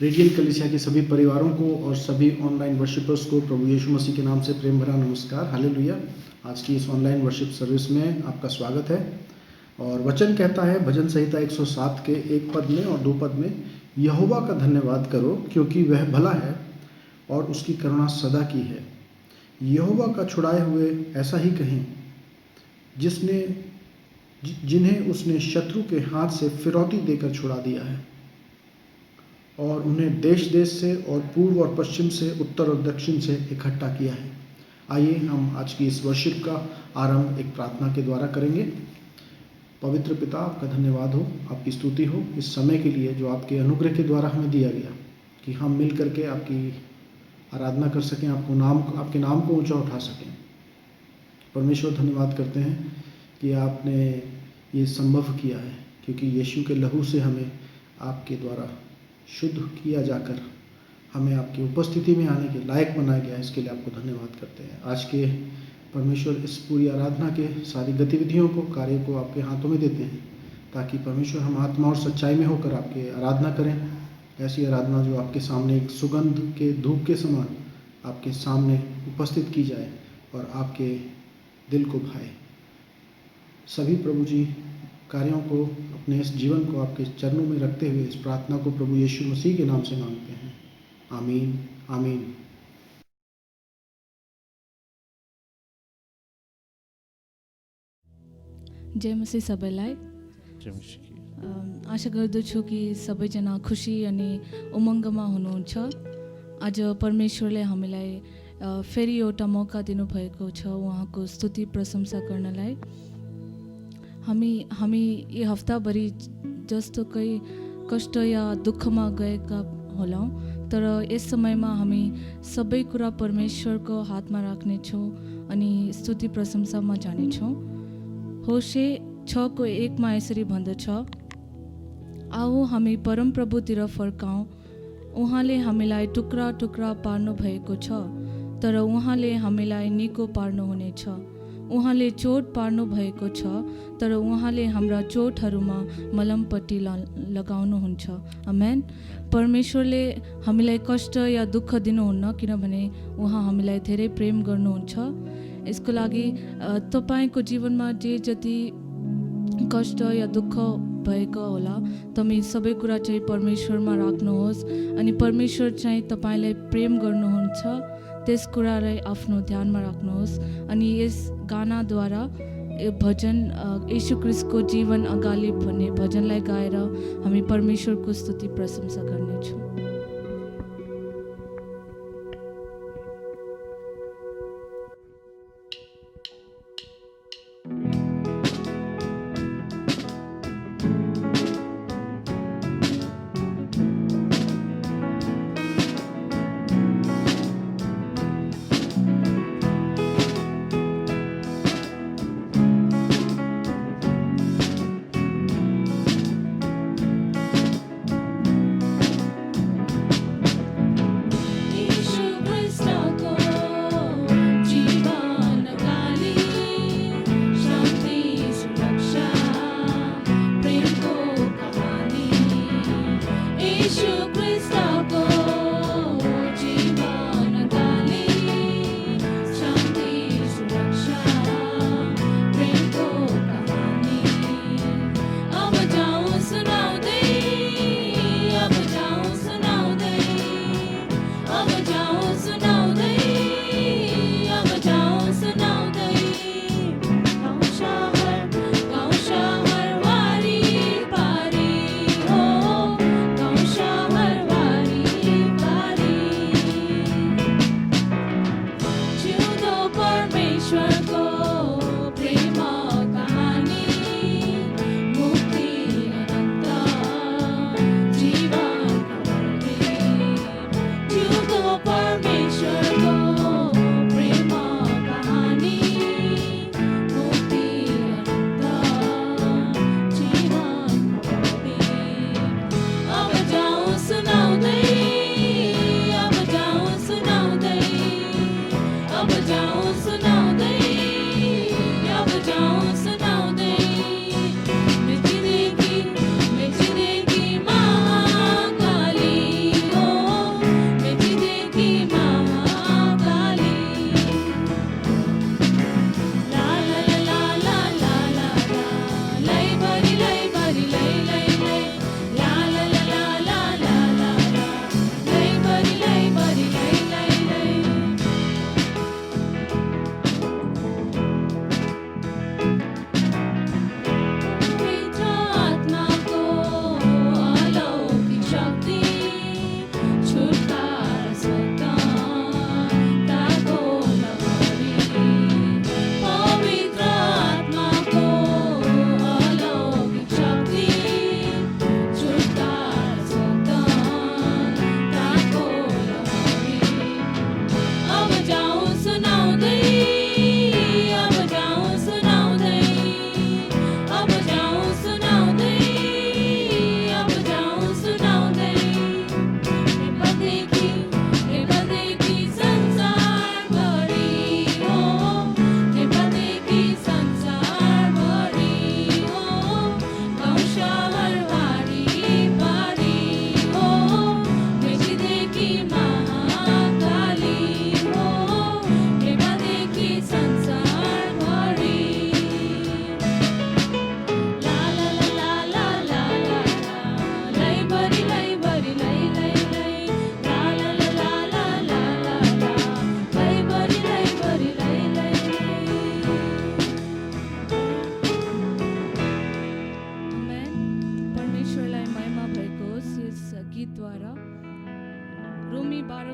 Radiant कलीसिया के सभी परिवारों को और सभी ऑनलाइन वर्शिपर्स को प्रभु यीशु मसीह के नाम से प्रेम भरा नमस्कार। हालेलुया। आज की इस ऑनलाइन वर्शिप सर्विस में आपका स्वागत है। और वचन कहता है भजन संहिता 107 के 1 पद में और 2 पद में, यहोवा का धन्यवाद करो क्योंकि वह भला है और उसकी करुणा सदा की है। यहोवा का छुड़ाए हुए ऐसा ही कहें, जिन्हें उसने शत्रु के हाथ से फिरौती देकर छुड़ा दिया है और उन्हें देश देश से और पूर्व और पश्चिम से, उत्तर और दक्षिण से इकट्ठा किया है। आइए हम आज की इस वर्शिप का आरंभ एक प्रार्थना के द्वारा करेंगे। पवित्र पिता, आपका धन्यवाद हो, आपकी स्तुति हो इस समय के लिए जो आपके अनुग्रह के द्वारा हमें दिया गया कि हम मिल करके आपकी आराधना कर सकें, आपके नाम को ऊंचा उठा सकें। परमेश्वर, धन्यवाद करते हैं कि आपने ये संभव किया है, क्योंकि यीशु के लहू से हमें आपके द्वारा शुद्ध किया जाकर हमें आपकी उपस्थिति में आने के लायक बनाया गया। इसके लिए आपको धन्यवाद करते हैं। आज के परमेश्वर इस पूरी आराधना के सारी गतिविधियों को, कार्य को आपके हाथों में देते हैं, ताकि परमेश्वर हम आत्मा और सच्चाई में होकर आपके आराधना करें। ऐसी आराधना जो आपके सामने एक सुगंध के धूप के समान आपके सामने उपस्थित की जाए और आपके दिल को भाए। सभी प्रभु जी कार्यों को, अपने इस जीवन को आपके चरणों में रखते हुए इस प्रार्थना को प्रभु यीशु मसीह के नाम से मांगते हैं। आमीन, आमीन। जय मसीह सबैलाई। आशा गर्दछु कि सबैजना खुसी अनि उमङ्गमा हुनुहुन्छ। आज परमेश्वरले हामीलाई फेरि एउटा मौका दिनुभएको छ उहाँको स्तुति प्रशंसा गर्नलाई। हामी यो हप्ताभरि जस्तोकै कष्ट या दुःखमा गएका होलाौँ, तर यस समयमा हामी सबै कुरा परमेश्वरको हातमा राख्नेछौँ अनि स्तुति प्रशंसामा जानेछौँ। होशे 6:1 यसरी भन्दछ, आओ हामी परमप्रभुतिर फर्काउँ। उहाँले हामीलाई टुक्रा टुक्रा पार्नु भएको छ, तर उहाँले हामीलाई निको पार्नुहुनेछ। उहाँले चोट पार्नु भएको छ, तर उहाँले हाम्रा चोटहरूमा मलमपट्टि लगाउनुहुन्छ। आमेन। परमेश्वरले हामीलाई कष्ट या दुःख दिनुहुन्न, किनभने उहाँ हामीलाई धेरै प्रेम गर्नुहुन्छ। यसको लागि तपाईँको जीवनमा जे जति कष्ट या दुःख भएको होला, तपाईँ सबै कुरा चाहिँ परमेश्वरमा राख्नुहोस् अनि परमेश्वर चाहिँ तपाईँलाई प्रेम गर्नुहुन्छ, त्यस कुरालाई आफ्नो ध्यानमा राख्नुहोस्। अनि यस गानाद्वारा भजन यीशु ख्रीष्टको जीवन अगाडि भन्ने भजनलाई गाएर हामी परमेश्वरको स्तुति प्रशंसा गर्नेछौँ।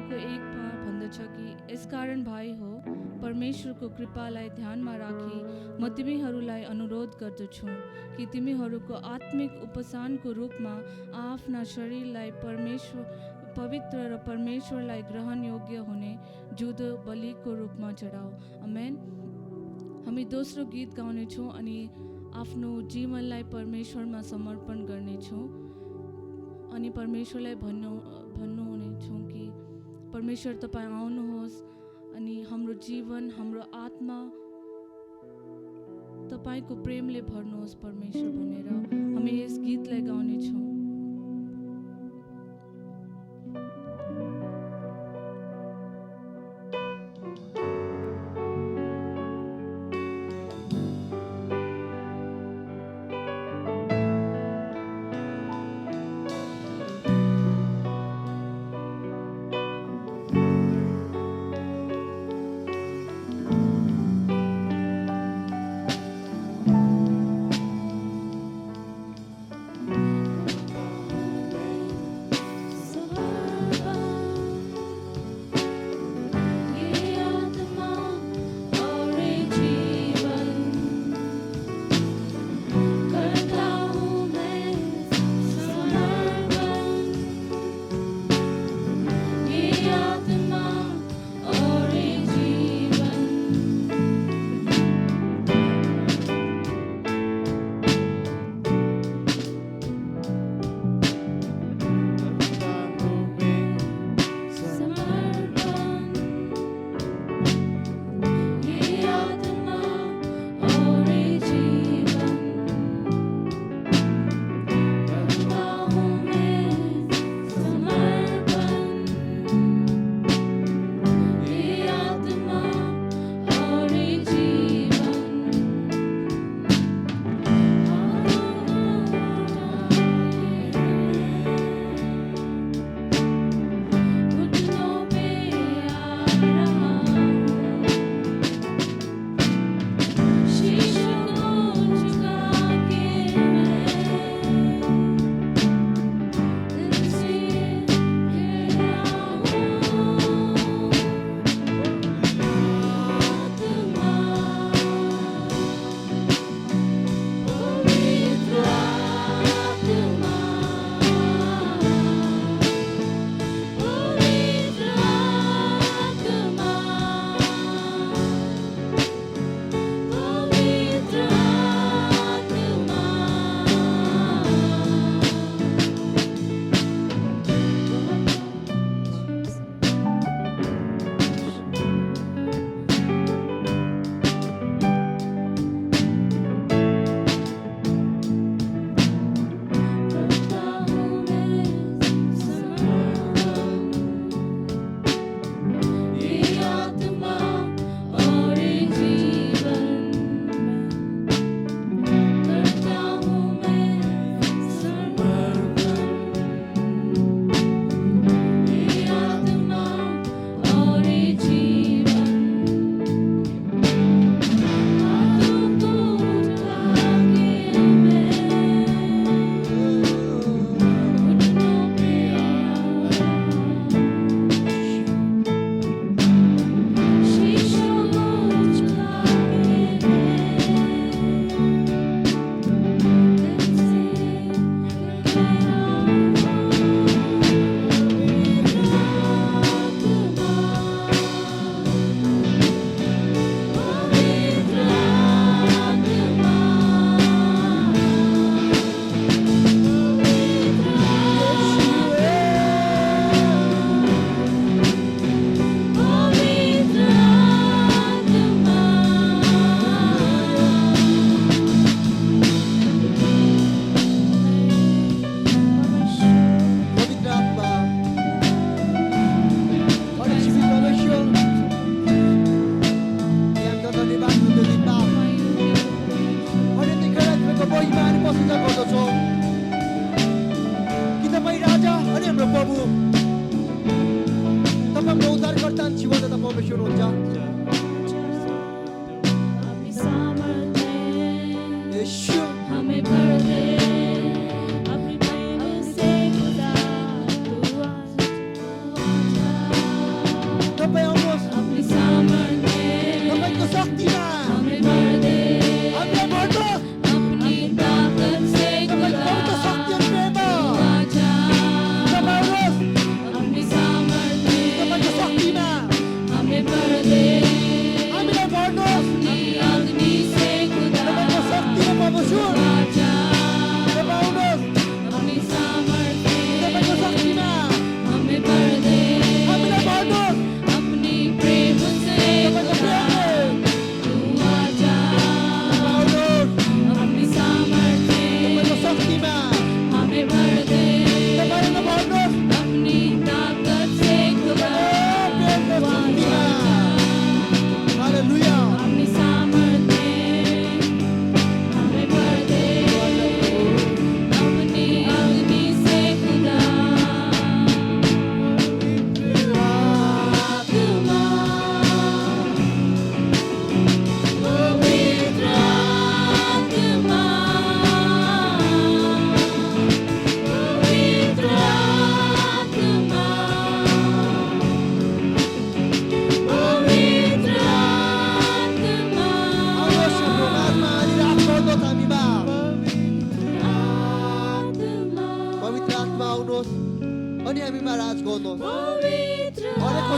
अध्यायको 1 भन्दछ कि यसकारण भाइ हो परमेश्वरको कृपालाई ध्यानमा राखी म तिमीहरूलाई अनुरोध गर्दछु कि तिमीहरूको आत्मिक उपसानको रूपमा आफ्ना शरीरलाई पवित्र र परमेश्वरलाई ग्रहण योग्य हुने जुदो बलिको रूपमा चढाऊ। आमेन। हामी दोस्रो गीत गाउनेछौँ अनि आफ्नो जीवनलाई परमेश्वरमा समर्पण गर्नेछौँ अनि परमेश्वरलाई भन्नुहुनेछौँ कि परमेश्वर तपाईँ आउनुहोस् अनि हाम्रो जीवन हाम्रो आत्मा तपाईको प्रेमले भर्नुहोस् परमेश्वर भनेर हामी यस गीतलाई गाउनेछौँ।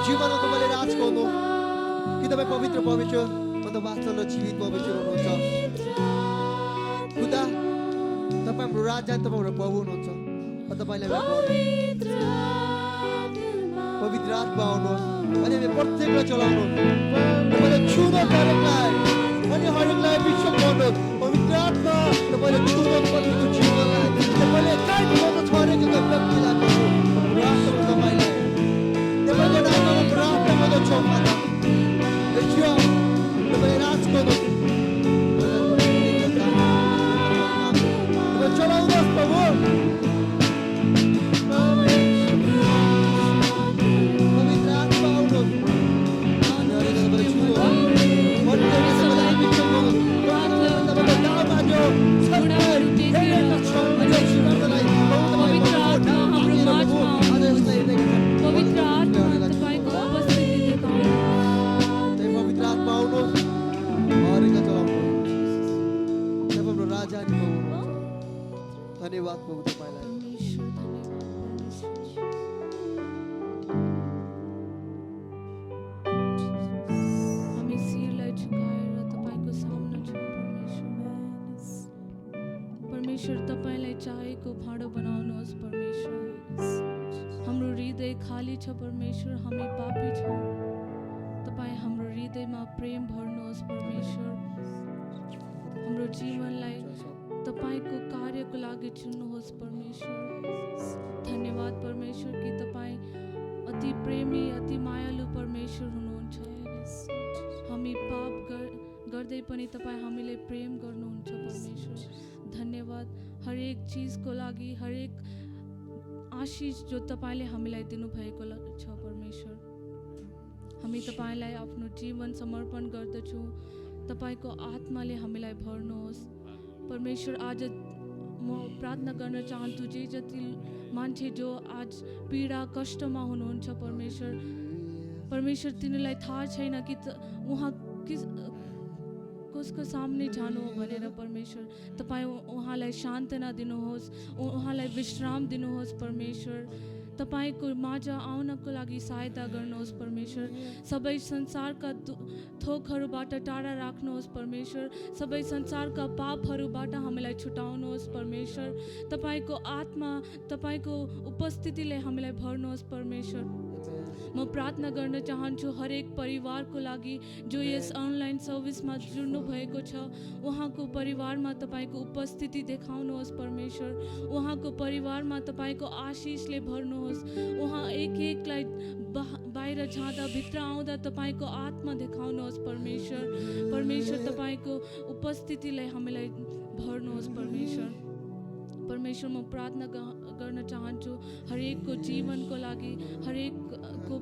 जीवनमा तपाईँले राज गर्नु कि तपाईँ पवित्र परमेश्वर मतलब वास्तव र जीवित परमेश्वर हुनुहुन्छ खुदा तपाईँ हाम्रो राजा तपाईँ हाम्रो प्रभु हुनुहुन्छ तपाईँलाई पवित्र आत्मा आउनुहोस् अनि हामी प्रत्येकलाई चलाउनुहोस् तपाईँले छुनु हरेकलाई अनि हरेकलाई विश्वास गर्नुहोस् पवित्र आत्मा तपाईँले छुनु प्रत्येकको जीवनलाई तपाईँले कहीँ गर्नु छ अरे त्यो व्यक्तिलाई राष्ट्रमा तपाईँलाई तपाईँको नाममा प्रार्थना गर्दछौँ माता देखियो तपाईँले राज गर्नुहोस् चलाउनुहोस् प्रभु धन्यवाद प्रभु तपाईलाई हामी शिरलाई झुकाएर तपाईको सामना छौं परमेश्वर तपाईलाई चाहेको भाँडो बनाउनुहोस् परमेश्वर हाम्रो हृदय खाली छ परमेश्वर हामी पापी छौं तपाई हाम्रो हृदयमा प्रेम भर्नुहोस् परमेश्वर हाम्रो जीवनलाई तपाईको कार्यको लागि चुन्नुहोस् परमेश्वर धन्यवाद परमेश्वर कि तपाई अति प्रेमी अति मायालु परमेश्वर हुनुहुन्छ हामी पाप गर्दै पनि तपाई हामीले प्रेम गर्नुहुन्छ परमेश्वर धन्यवाद हरेक चीजको लागि हरेक आशीष जो तपाईले हामीलाई दिनुभएको छ परमेश्वर हामी तपाईलाई आफ्नो जीवन समर्पण गर्दछौं तपाईको आत्माले हामीलाई भर्नुहोस् परमेश्वर आज म प्रार्थना गर्न चाहन्छु जे जति मान्छे जो आज पीडा कष्टमा हुनुहुन्छ परमेश्वर तिनीलाई थाहा छैन कि उहाँ कसको सामने जानु हो भनेर परमेश्वर तपाई उहाँलाई शान्तना दिनुहोस् उहाँलाई विश्राम दिनुहोस् परमेश्वर तपाईको माझ आउनको लागि सहायता गर्नुहोस् परमेश्वर सबै संसारका थोकहरूबाट टाढा राख्नुहोस् परमेश्वर सबै संसारका पापहरूबाट हामीलाई छुटाउनुहोस् परमेश्वर तपाईको आत्मा तपाईको उपस्थितिले हामीलाई भर्नुहोस् परमेश्वर म प्रार्थना गर्न चाहन्छु हरेक परिवारको लागि जो यस अनलाइन सर्भिसमा जुड्नु भएको छ उहाँको परिवारमा तपाईको उपस्थिति देखाउनुहोस् परमेश्वर उहाँको परिवारमा तपाईको आशीषले भर्नुहोस् उहाँ एक एकलाई बाहिर जाँदा भित्र आउँदा तपाईको आत्मा देखाउनुहोस् परमेश्वर तपाईको उपस्थितिले हामीलाई भर्नुहोस् परमेश्वर म प्रार्थना गर्न चाहन्छु हरेकको जीवनको लागि हरेकको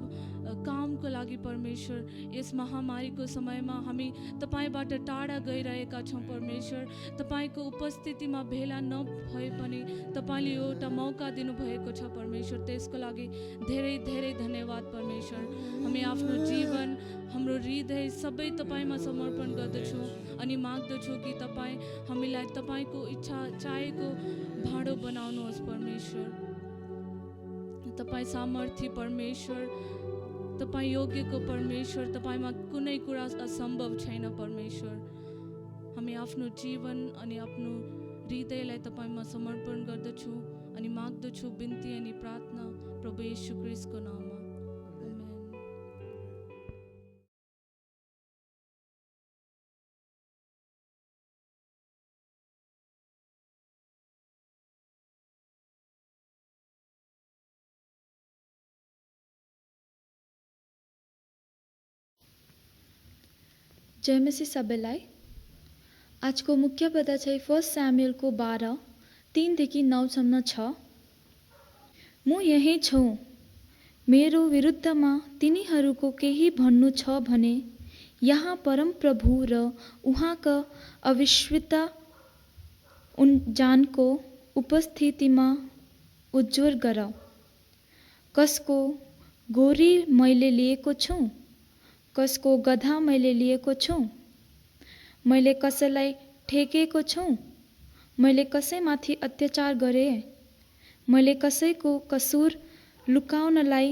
कामको लागि परमेश्वर यस महामारीको समयमा हामी तपाईबाट टाढा गइरहेका छौं परमेश्वर तपाईको उपस्थितिमा भेला नभए पनि तपाईले एउटा मौका दिनुभएको छ परमेश्वर त्यसको लागि धेरै धेरै धन्यवाद परमेश्वर हामी आफ्नो जीवन हाम्रो हृदय सबै तपाईमा समर्पण गर्दछौं अनि माग्दछौं कि तपाई हामीलाई तपाईको इच्छा चाहेको भाँडो बनाउनुहोस् परमेश्वर तपाई सामर्थ्य परमेश्वर तपाई योग्यको परमेश्वर तपाईमा कुनै कुरा असम्भव छैन परमेश्वर हामी आफ्नो जीवन अनि आफ्नो हृदयलाई तपाईमा समर्पण गर्दछौं अनि माग्दछौं बिन्ती अनि प्रार्थना प्रभु येशू ख्रीष्टको नाममा आमेन जय मसीह सबैलाई आजको मुख्य पद चाहिँ 1 सामुएलको 12:3-9 छ। म यही छु मेरो विरुद्धमा तिनीहरूको केही भन्नु छ भने यहाँ परमप्रभु र उहाँका अविश्वासिता जानको उपस्थितिमा उज्जवल गर। कसको गोरी मैले लिएको छु, कसको गधा मैले लिएको छु, मैले कसैलाई ठेकेको छु, मैले कसैमाथि अत्याचार गरे, मैले कसैको कसुर लुकाउनलाई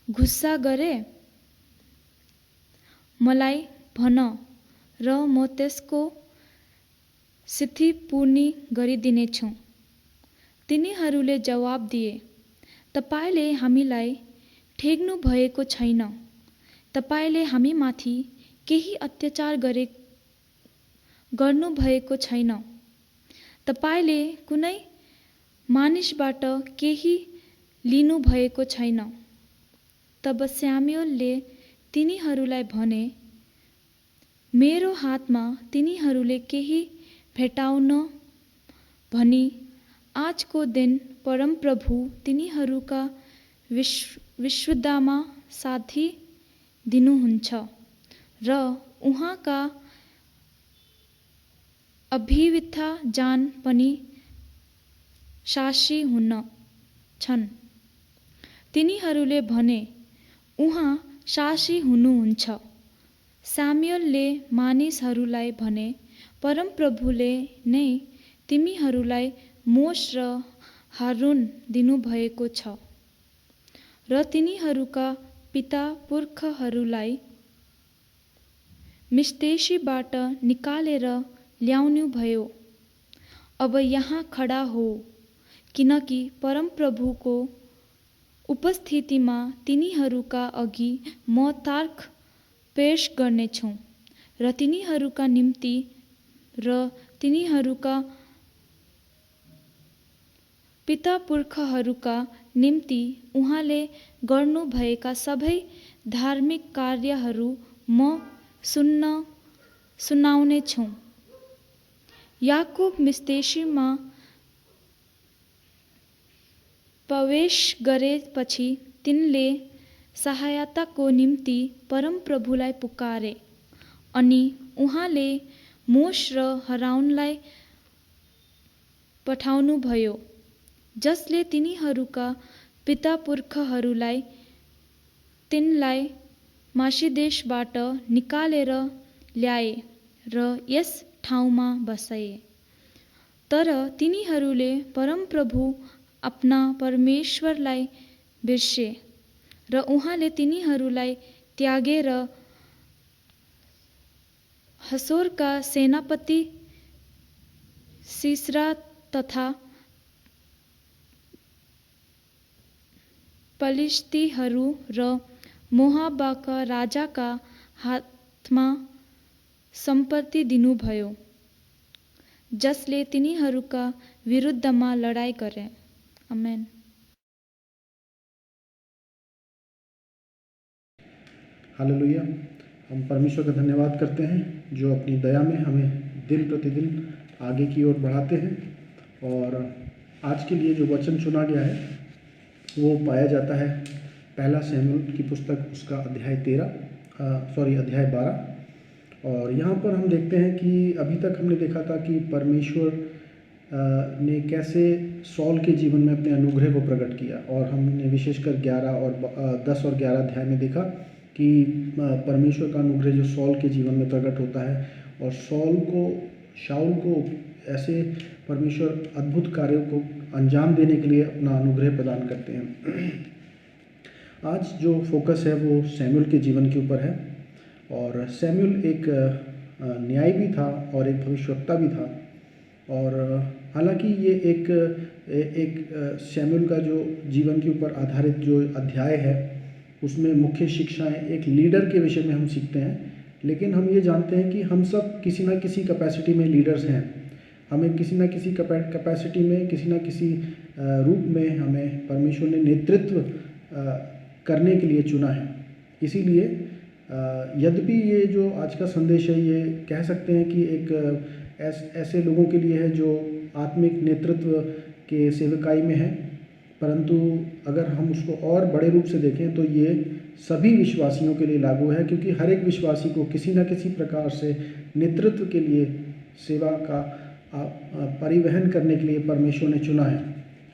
गुस्सा गरे मलाई भन र म त्यसको क्षतिपूर्ति गरिदिनेछु। तिनीहरूले जवाब दिए, तपाईले हामीलाई ठेग्नु भएको छैन। तपाईले हामीमाथि केही अत्याचार गर्नु भएको छैन। तपाईले कुनै मानिसबाट केही लिनु भएको छैन। तब स्यामुएलले तिनीहरूलाई भने, मेरो हातमा तिनीहरूले केही भेटाउन भनी आजको दिन परमप्रभु तिनीहरूका विशुद्धमा साथी दिनुहुन्छ र उहाँका अभिवृद्ध जान पनि साक्षी हुन छन्। तिनीहरूले भने, उहाँ साक्षी हुनुहुन्छ। स्यामुएलले मानिसहरूलाई भने, परमप्रभुले नै तिमीहरूलाई मोश र हारून दिनुभएको छ र तिनीहरूका पिता पुर्खाहरूलाई मिस्रदेशबाट निकालेर ल्याउनुभयो। अब यहाँ खडा हो, किनकि परमप्रभुको उपस्थितिमा तिनीहरूका अघि म तर्क पेश गर्नेछु र तिनीहरूका निम्ति र तिनीहरूका पिता पुर्खाहरूका निम्ति उहाँले गर्नुभएका सबै धार्मिक कार्यहरू म सुनाउनेछु। याकुब मिस्रदेशमा प्रवेश गरेपछि तिनले सहायताको निम्ति परमप्रभुलाई पुकारे अनि उहाँले मोश र हारूनलाई पठाउनुभयो, जसले तिनीहरूका पिता पुर्खाहरूलाई तिनलाई मिस्रदेशबाट निकालेर ल्याए र यस ठाउँमा बसाए। तर तिनीहरूले परमप्रभु आफ्ना परमेश्वरलाई बिर्से र उहाँले तिनीहरूलाई त्यागेर हसोरका सेनापति सिसरा तथा पलिश्तीहरू र मोआबका राजाका हातमा सम्पत्ति दिनुभयो, जसले तिनीहरूका विरुद्धमा लडाईँ गरे। आमेन। हालेलुया। हम परमेश्वर का धन्यवाद करते हैं जो अपनी दया में हमें दिन प्रतिदिन आगे की ओर बढ़ाते हैं। और आज के लिए जो वचन चुना गया है वो पाया जाता है पहला शमूएल की पुस्तक, उसका अध्याय 12। और यहाँ पर हम देखते हैं कि अभी तक हमने देखा था कि परमेश्वर ने कैसे सौल के जीवन में अपने अनुग्रह को प्रकट किया, और हमने विशेषकर 10 और 11 अध्याय में देखा कि परमेश्वर का अनुग्रह जो सौल के जीवन में प्रकट होता है और शाऊल को ऐसे परमेश्वर अद्भुत कार्यों को अंजाम देने के लिए अपना अनुग्रह प्रदान करते हैं। आज जो फोकस है वो शमूएल के जीवन के ऊपर है। और शमूएल एक न्यायी भी था और एक भविष्यवक्ता भी था। और हालांकि ये एक शमूएल का जो जीवन के ऊपर आधारित जो अध्याय है उसमें मुख्य शिक्षाएं एक लीडर के विषय में हम सीखते हैं, लेकिन हम ये जानते हैं कि हम सब किसी न किसी कैपेसिटी में लीडर्स हैं। हमें किसी न किसी कैपेसिटी में, किसी न किसी रूप में हमें परमेश्वर ने नेतृत्व करने के लिए चुना है। इसीलिए यद्यपि ये जो आज का संदेश है ये कह सकते हैं कि एक ऐसे लोगों के लिए है जो आत्मिक नेतृत्व के सेवकाई में है, परंतु अगर हम उसको और बड़े रूप से देखें तो ये सभी विश्वासियों के लिए लागू है, क्योंकि हर एक विश्वासी को किसी न किसी प्रकार से नेतृत्व के लिए, सेवा का परिवहन करने के लिए परमेश्वर ने चुना है।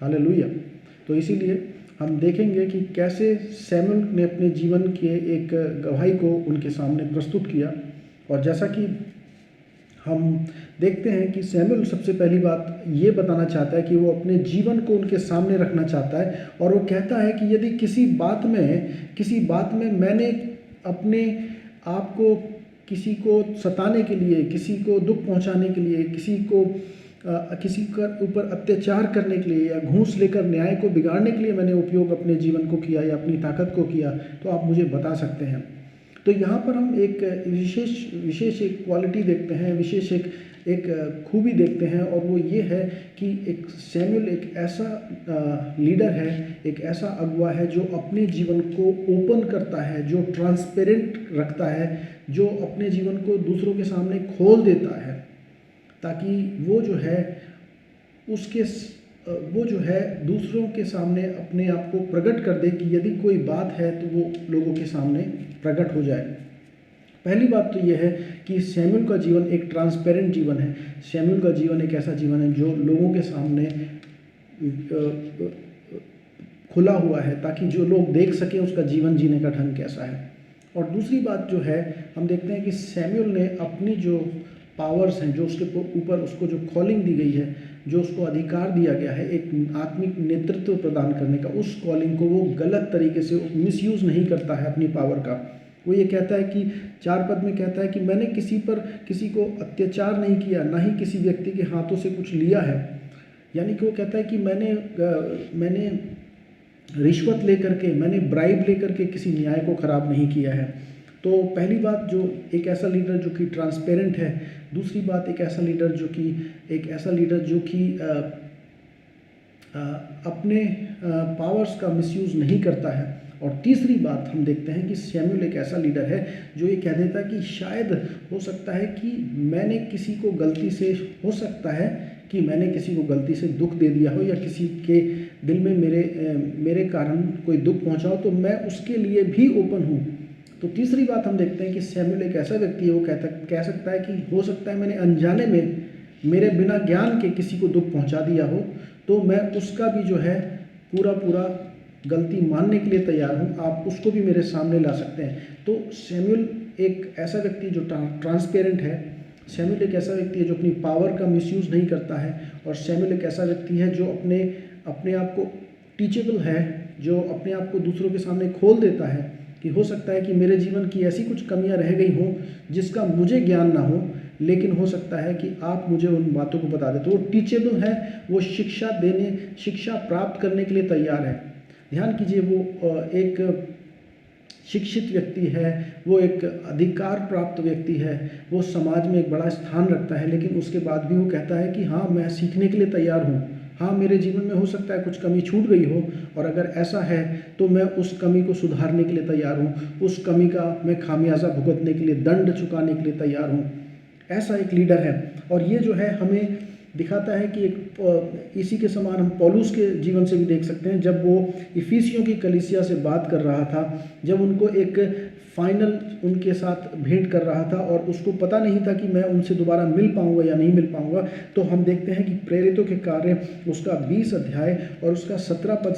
हालेलुया। तो इसीलिए हम देखेंगे कि कैसे शमूएल ने अपने जीवन के एक गवाही को उनके सामने प्रस्तुत किया। और जैसा कि हम देखते हैं कि सैमुअल सबसे पहली बात ये बताना चाहता है कि वो अपने जीवन को उनके सामने रखना चाहता है, और वो कहता है कि यदि किसी बात में मैंने अपने आप को किसी को सताने के लिए, किसी को दुख पहुंचाने के लिए, किसी के ऊपर अत्याचार करने के लिए या घूस लेकर न्याय को बिगाड़ने के लिए मैंने उपयोग अपने जीवन को किया या अपनी ताकत को किया, तो आप मुझे बता सकते हैं। तो यहाँ पर हम एक विशेष एक क्वालिटी देखते हैं, विशेष एक खूबी देखते हैं, और वो ये है कि एक सैमुअल एक ऐसा लीडर है, एक ऐसा अगुवा है जो अपने जीवन को ओपन करता है, जो ट्रांसपेरेंट रखता है, जो अपने जीवन को दूसरों के सामने खोल देता है, ताकि वो जो है दूसरों के सामने अपने आप को प्रकट कर दे कि यदि कोई बात है तो वो लोगों के सामने प्रकट हो जाए। पहली बात तो ये है कि सैमुअल का जीवन एक ट्रांसपेरेंट जीवन है। सैमुअल का जीवन एक ऐसा जीवन है जो लोगों के सामने खुला हुआ है, ताकि जो लोग देख सकें उसका जीवन जीने का ढंग कैसा है। और दूसरी बात जो है, हम देखते हैं कि सैमुअल ने अपनी जो पावर्स हैं, जो उसके ऊपर उसको जो कॉलिंग दी गई है, जो उसको अधिकार दिया गया है एक आत्मिक नेतृत्व प्रदान करने का, उस कॉलिंग को वो गलत तरीके से मिसयूज़ नहीं करता है अपनी पावर का। वो ये कहता है कि 4 पद में कहता है कि मैंने किसी को अत्याचार नहीं किया, ना ही किसी व्यक्ति के हाथों से कुछ लिया है। यानी कि वो कहता है कि मैंने रिश्वत लेकर के, मैंने ब्राइब लेकर के किसी न्याय को ख़राब नहीं किया है। तो पहली बात, जो एक ऐसा लीडर जो कि ट्रांसपेरेंट है। दूसरी बात, एक ऐसा लीडर जो कि अपने पावर्स का मिसयूज़ नहीं करता है। और तीसरी बात हम देखते हैं कि सैमुअल एक ऐसा लीडर है जो ये कह देता है कि शायद हो सकता है कि मैंने किसी को गलती से दुख दे दिया हो, या किसी के दिल में मेरे कारण कोई दुख पहुंचा हो, तो मैं उसके लिए भी ओपन हूँ। तो तीसरी बात हम देखते हैं कि सैमुअल एक ऐसा व्यक्ति है, वो कह सकता है कि हो सकता है मैंने अनजाने में, मेरे बिना ज्ञान के किसी को दुख पहुंचा दिया हो, तो मैं उसका भी जो है पूरा गलती मानने के लिए तैयार हूँ, आप उसको भी मेरे सामने ला सकते हैं। तो सैमुअल एक ऐसा व्यक्ति जो ट्रांसपेरेंट है। सैमुअल एक ऐसा व्यक्ति है जो अपनी पावर का मिसयूज़ नहीं करता है। और सैमुअल एक ऐसा व्यक्ति है जो अपने आप को टीचेबल है, जो अपने आप को दूसरों के सामने खोल देता है कि हो सकता है कि मेरे जीवन की ऐसी कुछ कमियां रह गई हों जिसका मुझे ज्ञान ना हो, लेकिन हो सकता है कि आप मुझे उन बातों को बता दें। तो वो टीचेबल है, वो शिक्षा प्राप्त करने के लिए तैयार है। ध्यान कीजिए, वो एक शिक्षित व्यक्ति है, वो एक अधिकार प्राप्त व्यक्ति है, वो समाज में एक बड़ा स्थान रखता है, लेकिन उसके बाद भी वो कहता है कि हाँ, मैं सीखने के लिए तैयार हूँ। हाँ, मेरे जीवन में हो सकता है कुछ कमी छूट गई हो, और अगर ऐसा है तो मैं उस कमी को सुधारने के लिए तैयार हूँ, उस कमी का मैं खामियाजा भुगतने के लिए, दंड चुकाने के लिए तैयार हूँ। ऐसा एक लीडर है। और ये जो है हमें दिखाता है कि एक इसी के समान हम पौलुस के जीवन से भी देख सकते हैं। जब वो इफिसियों की कलीसिया से बात कर रहा था, जब उनको एक फाइनल उनके साथ भेंट कर रहा था और उसको पता नहीं था कि मैं उनसे दोबारा मिल पाऊंगा या नहीं मिल पाऊंगा, तो हम देखते हैं कि प्रेरितों के कार्य उसका 20 अध्याय और उसका 17 पद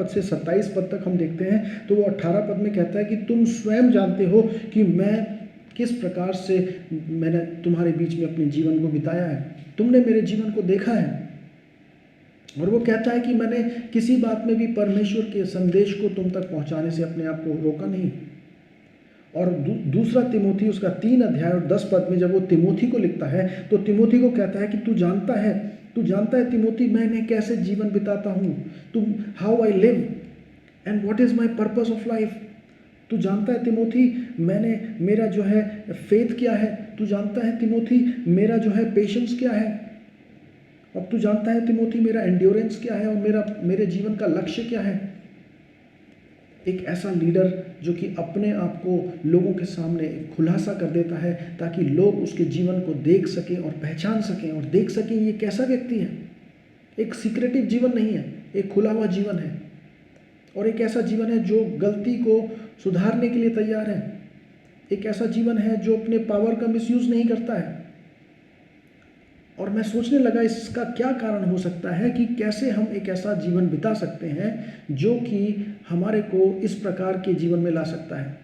से 27 पद तक हम देखते हैं। तो वो 18 पद में कहता है कि तुम स्वयं जानते हो कि मैं किस प्रकार से मैंने तुम्हारे बीच में अपने जीवन को बिताया है, तुमने मेरे जीवन को देखा है। और वो कहता है कि मैंने किसी बात में भी परमेश्वर के संदेश को तुम तक पहुंचाने से अपने आप को रोका नहीं। और दूसरा तिमोथी उसका 3 अध्याय और 10 पद में जब वो तिमोथी को लिखता है, तो तिमोथी को कहता है कि तू जानता है तिमोथी, मैंने कैसे जीवन बिताता हूँ, how I live and what is my purpose of life. तू जानता है तिमोथी, मेरा जो है फेथ क्या है, तू जानता है तिमोथी मेरा जो है पेशेंस क्या है, अब तू जानता है तिमोथी मेरा एंड्योरेंस क्या है, और मेरे जीवन का लक्ष्य क्या है। एक ऐसा लीडर जो कि अपने आप को लोगों के सामने खुलासा कर देता है, ताकि लोग उसके जीवन को देख सकें और पहचान सकें और देख सकें ये कैसा व्यक्ति है। एक सीक्रेटिव जीवन नहीं है, एक खुला हुआ जीवन है, और एक ऐसा जीवन है जो गलती को सुधारने के लिए तैयार है। एक ऐसा जीवन है जो अपने पावर का मिसयूज नहीं करता है। और मैं सोचने लगा इसका क्या कारण हो सकता है कि कैसे हम एक ऐसा जीवन बिता सकते हैं जो कि हमारे को इस प्रकार के जीवन में ला सकता है।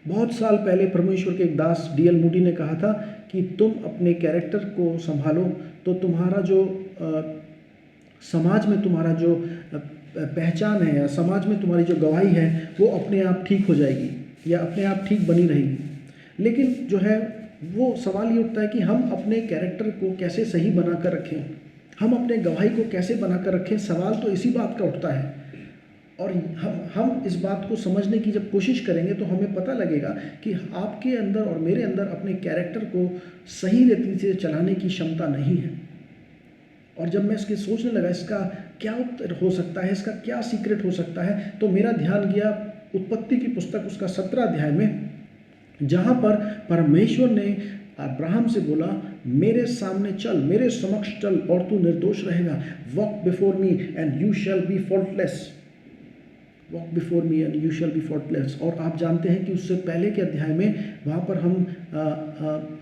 बहुत साल पहले परमेश्वर के एक दास डीएल मूडी ने कहा था कि तुम अपने कैरेक्टर को संभालो तो तुम्हारा जो समाज में तुम्हारा जो पहचान है या समाज में तुम्हारी जो गवाही है वो अपने आप ठीक हो जाएगी या अपने आप ठीक बनी रहेगी। लेकिन जो है वो सवाल ये उठता है कि हम अपने कैरेक्टर को कैसे सही बना कर रखें, हम अपने गवाही को कैसे बना कर रखें। सवाल तो इसी बात का उठता है और हम इस बात को समझने की जब कोशिश करेंगे तो हमें पता लगेगा कि आपके अंदर और मेरे अंदर अपने कैरेक्टर को सही रीति से चलाने की क्षमता नहीं है। और जब मैं इसके सोचने लगा इसका क्या उत्तर हो सकता है, इसका क्या सीक्रेट हो सकता है, तो मेरा ध्यान गया उत्पत्ति की पुस्तक उसका 17 अध्याय में, जहाँ पर परमेश्वर ने अब्राहम से बोला मेरे सामने चल, मेरे समक्ष चल और तू निर्दोष रहेगा। Walk before me and you shall be faultless. Walk before me and you shall be faultless. और आप जानते हैं कि उससे पहले के अध्याय में वहाँ पर हम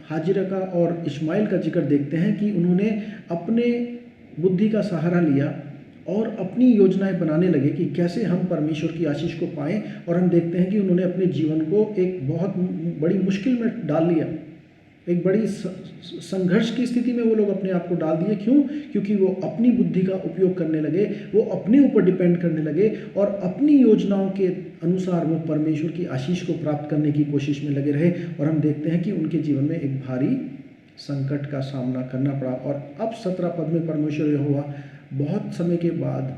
हाजिरा का और इस्माइल का जिक्र देखते हैं कि उन्होंने अपने बुद्धि का सहारा लिया और अपनी योजनाएं बनाने लगे कि कैसे हम परमेश्वर की आशीष को पाएं। और हम देखते हैं कि उन्होंने अपने जीवन को एक बहुत बड़ी मुश्किल में डाल लिया, एक बड़ी संघर्ष की स्थिति में वो लोग अपने आप को डाल दिए। क्यों? क्योंकि वो अपनी बुद्धि का उपयोग करने लगे, वो अपने ऊपर डिपेंड करने लगे और अपनी योजनाओं के अनुसार वो परमेश्वर की आशीष को प्राप्त करने की कोशिश में लगे रहे। और हम देखते हैं कि उनके जीवन में एक भारी संकट का सामना करना पड़ा। और अब 17 पद में परमेश्वर यहोवा बहुत समय के बाद,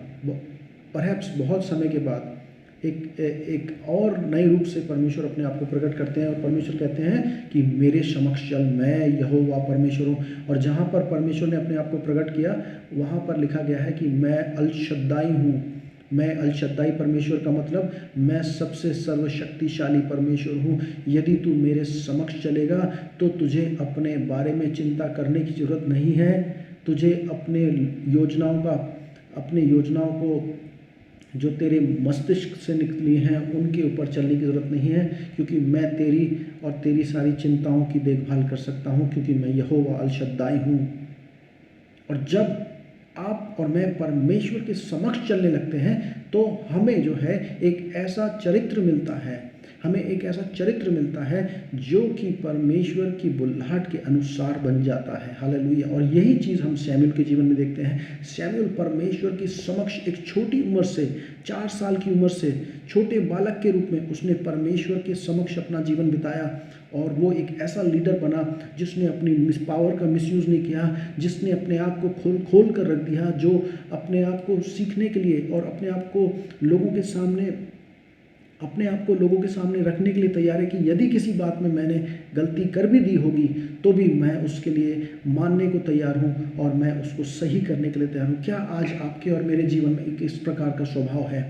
परहैप्स बहुत समय के बाद एक और नए रूप से परमेश्वर अपने आप को प्रकट करते हैं और परमेश्वर कहते हैं कि मेरे समक्ष चल, मैं यहोवा परमेश्वर हूँ। और जहाँ पर परमेश्वर ने अपने आप को प्रकट किया वहाँ पर लिखा गया है कि मैं अल शद्दाई हूँ। मैं अल शद्दाई परमेश्वर का मतलब मैं सबसे सर्वशक्तिशाली परमेश्वर हूँ। यदि तू मेरे समक्ष चलेगा तो तुझे अपने बारे में चिंता करने की ज़रूरत नहीं है। तुझे अपने योजनाओं को जो तेरे मस्तिष्क से निकली हैं उनके ऊपर चलने की ज़रूरत नहीं है, क्योंकि मैं तेरी और तेरी सारी चिंताओं की देखभाल कर सकता हूँ, क्योंकि मैं यहोवा अल शद्दाई हूँ। और जब आप और मैं परमेश्वर के समक्ष चलने लगते हैं तो हमें जो है एक ऐसा चरित्र मिलता है, हमें एक ऐसा चरित्र मिलता है जो कि परमेश्वर की बुल्हाट के अनुसार बन जाता है। हालेलुया। और यही चीज़ हम सैमुएल के जीवन में देखते हैं। सैमुएल परमेश्वर के समक्ष एक छोटी उम्र से, 4 साल की उम्र से, छोटे बालक के रूप में उसने परमेश्वर के समक्ष अपना जीवन बिताया और वो एक ऐसा लीडर बना जिसने अपनी पावर का मिसयूज़ नहीं किया, जिसने अपने आप को खोल कर रख दिया, जो अपने आप को सीखने के लिए और अपने आप को लोगों के सामने रखने के लिए तैयार है कि यदि किसी बात में मैंने गलती कर भी दी होगी तो भी मैं उसके लिए मानने को तैयार हूँ और मैं उसको सही करने के लिए तैयार हूँ। क्या आज आपके और मेरे जीवन में एक इस प्रकार का स्वभाव है?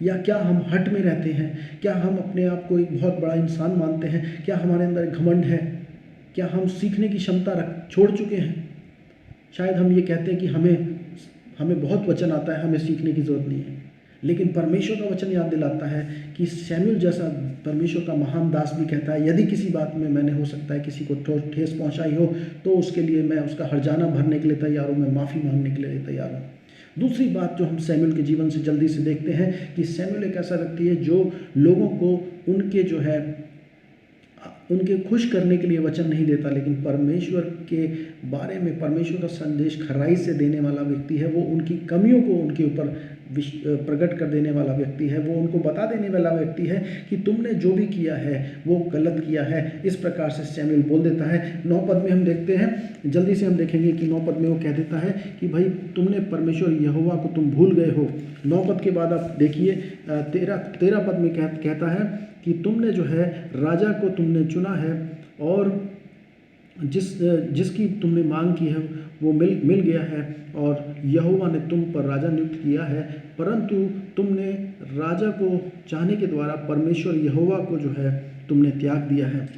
या क्या हम हट में रहते हैं? क्या हम अपने आप को एक बहुत बड़ा इंसान मानते हैं? क्या हमारे अंदर घमंड है? क्या हम सीखने की क्षमता छोड़ चुके हैं? शायद हम ये कहते हैं कि हमें बहुत वचन आता है, हमें सीखने की ज़रूरत नहीं है। लेकिन परमेश्वर का वचन याद दिलाता है कि सैमुएल जैसा परमेश्वर का महान दास भी कहता है यदि किसी बात में मैंने हो सकता है किसी को ठेस पहुंचाई हो तो उसके लिए मैं उसका हर्जाना भरने के लिए तैयार हूँ, मैं माफ़ी मांगने के लिए तैयार हूँ। दूसरी बात जो हम सैमुएल के जीवन से जल्दी से देखते हैं कि सैमुएल एक ऐसा व्यक्ति है जो लोगों को उनके खुश करने के लिए वचन नहीं देता, लेकिन परमेश्वर के बारे में परमेश्वर का संदेश खराई से देने वाला व्यक्ति है। वो उनकी कमियों को उनके ऊपर प्रकट कर देने वाला व्यक्ति है। वो उनको बता देने वाला व्यक्ति है कि तुमने जो भी किया है वो गलत किया है। इस प्रकार से सैमुएल बोल देता है। 9 पद में हम देखते हैं, जल्दी से हम देखेंगे कि 9 पद में वो कह देता है कि भाई तुमने परमेश्वर यहोवा को तुम भूल गए हो। 9 पद के बाद आप देखिए 13 पद में कहता है कि तुमने जो है राजा को तुमने चुना है और जिसकी तुमने मांग की है वो मिल गया है और यहोवा ने तुम पर राजा नियुक्त किया है, परंतु तुमने राजा को चाहने के द्वारा परमेश्वर यहोवा को जो है तुमने त्याग दिया है।